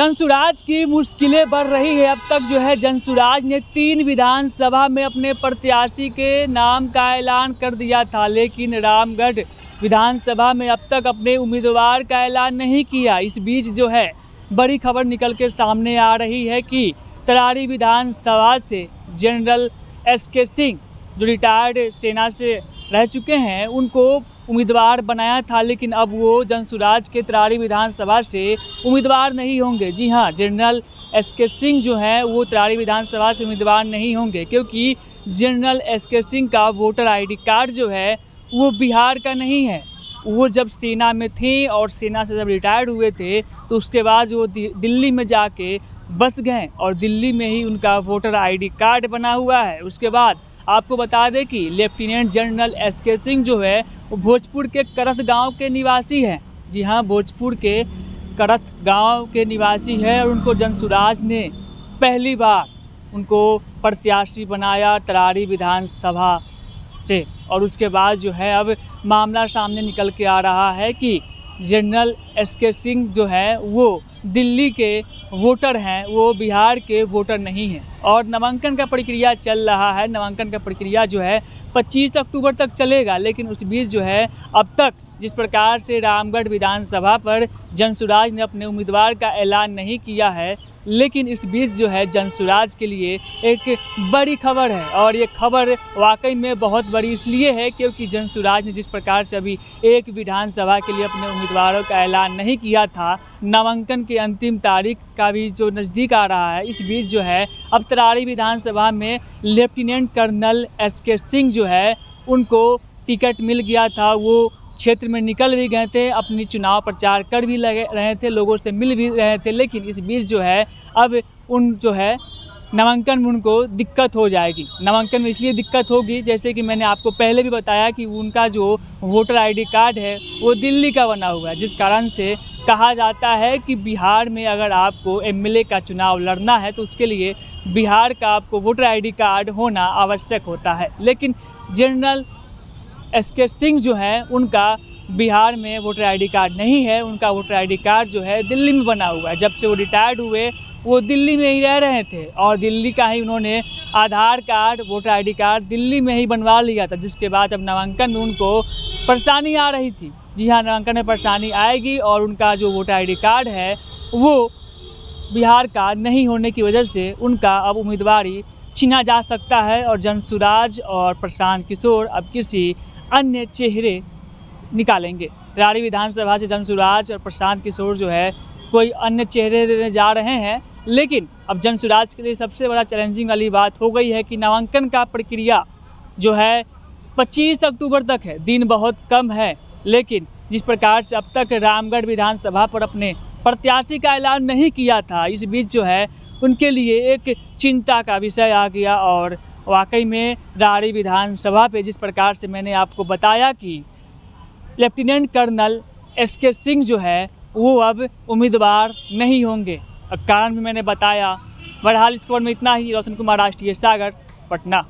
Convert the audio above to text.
जंसुराज की मुश्किलें बढ़ रही है। अब तक जो है जंसुराज ने 3 विधानसभा में अपने प्रत्याशी के नाम का ऐलान कर दिया था, लेकिन रामगढ़ विधानसभा में अब तक अपने उम्मीदवार का ऐलान नहीं किया। इस बीच जो है बड़ी खबर निकल के सामने आ रही है कि तरारी विधानसभा से जनरल एसके सिंह, जो रिटायर्ड सेना से रह चुके हैं, उनको उम्मीदवार बनाया था, लेकिन अब वो जंसुराज के तरारी विधानसभा से उम्मीदवार नहीं होंगे। जी हाँ, जनरल एसके सिंह जो हैं वो तरारी विधानसभा से उम्मीदवार नहीं होंगे, क्योंकि जनरल एसके सिंह का वोटर आईडी कार्ड जो है वो बिहार का नहीं है। वो जब सेना में थे और सेना से जब रिटायर्ड हुए थे तो उसके बाद वो दिल्ली में जाके बस गए और दिल्ली में ही उनका वोटर आईडी कार्ड बना हुआ है। उसके बाद आपको बता दें कि लेफ्टिनेंट जनरल एसके सिंह जो है वो भोजपुर के करथ गांव के निवासी हैं। जी हाँ, भोजपुर के करथ गांव के निवासी है और उनको जंसुराज ने पहली बार उनको प्रत्याशी बनाया तरारी विधानसभा से। और उसके बाद जो है अब मामला सामने निकल के आ रहा है कि जनरल एसके सिंह जो है वो दिल्ली के वोटर हैं, वो बिहार के वोटर नहीं हैं। और नामांकन का प्रक्रिया चल रहा है। नामांकन का प्रक्रिया जो है 25 अक्टूबर तक चलेगा, लेकिन उस बीच जो है अब तक जिस प्रकार से रामगढ़ विधानसभा पर जंसुराज ने अपने उम्मीदवार का ऐलान नहीं किया है, लेकिन इस बीच जो है जंसुराज के लिए एक बड़ी खबर है। और ये खबर वाकई में बहुत बड़ी इसलिए है क्योंकि जंसुराज ने जिस प्रकार से अभी एक विधानसभा के लिए अपने उम्मीदवारों का ऐलान नहीं किया था, नामांकन की अंतिम तारीख का भी जो नज़दीक आ रहा है, इस बीच जो है अब तरारी विधानसभा में लेफ्टिनेंट कर्नल एसके सिंह जो है उनको टिकट मिल गया था। वो क्षेत्र में निकल भी गए थे, अपनी चुनाव प्रचार कर भी लगे रहे थे, लोगों से मिल भी रहे थे, लेकिन इस बीच जो है अब उन जो है नामांकन में उनको दिक्कत हो जाएगी। नामांकन में इसलिए दिक्कत होगी, जैसे कि मैंने आपको पहले भी बताया कि उनका जो वोटर आईडी कार्ड है वो दिल्ली का बना हुआ है, जिस कारण से कहा जाता है कि बिहार में अगर आपको एमएलए का चुनाव लड़ना है तो उसके लिए बिहार का आपको वोटर आईडी कार्ड होना आवश्यक होता है। लेकिन जनरल एसके सिंह जो है उनका बिहार में वोटर आईडी कार्ड नहीं है। उनका वोटर आईडी कार्ड जो है दिल्ली में बना हुआ है। जब से वो रिटायर्ड हुए वो दिल्ली में ही रह रहे थे और दिल्ली का ही उन्होंने Aadhaar card, voter ID card Delhi में ही बनवा लिया था, जिसके बाद अब नामांकन में उनको परेशानी आ रही थी। जी हाँ, नामांकन में परेशानी आएगी और उनका जो वोटर आईडी कार्ड है वो बिहार का नहीं होने की वजह से उनका अब उम्मीदवारी छीना जा सकता है। और जंसुराज और प्रशांत किशोर अब किसी अन्य चेहरे निकालेंगे। तरारी विधानसभा से जंसुराज और प्रशांत किशोर जो है कोई अन्य चेहरे लेने जा रहे हैं, लेकिन अब जंसुराज के लिए सबसे बड़ा चैलेंजिंग वाली बात हो गई है कि नामांकन का प्रक्रिया जो है 25 अक्टूबर तक है। दिन बहुत कम है, लेकिन जिस प्रकार से अब तक रामगढ़ विधानसभा पर अपने प्रत्याशी का ऐलान नहीं किया था, इस बीच जो है उनके लिए एक चिंता का विषय आ गया। और वाकई में तरारी विधानसभा पे जिस प्रकार से मैंने आपको बताया कि लेफ्टिनेंट कर्नल एसके सिंह जो है वो अब उम्मीदवार नहीं होंगे, कारण भी मैंने बताया। बहरहाल इस खबर में इतना ही। रोशन कुमार, राष्ट्रीय सागर, पटना।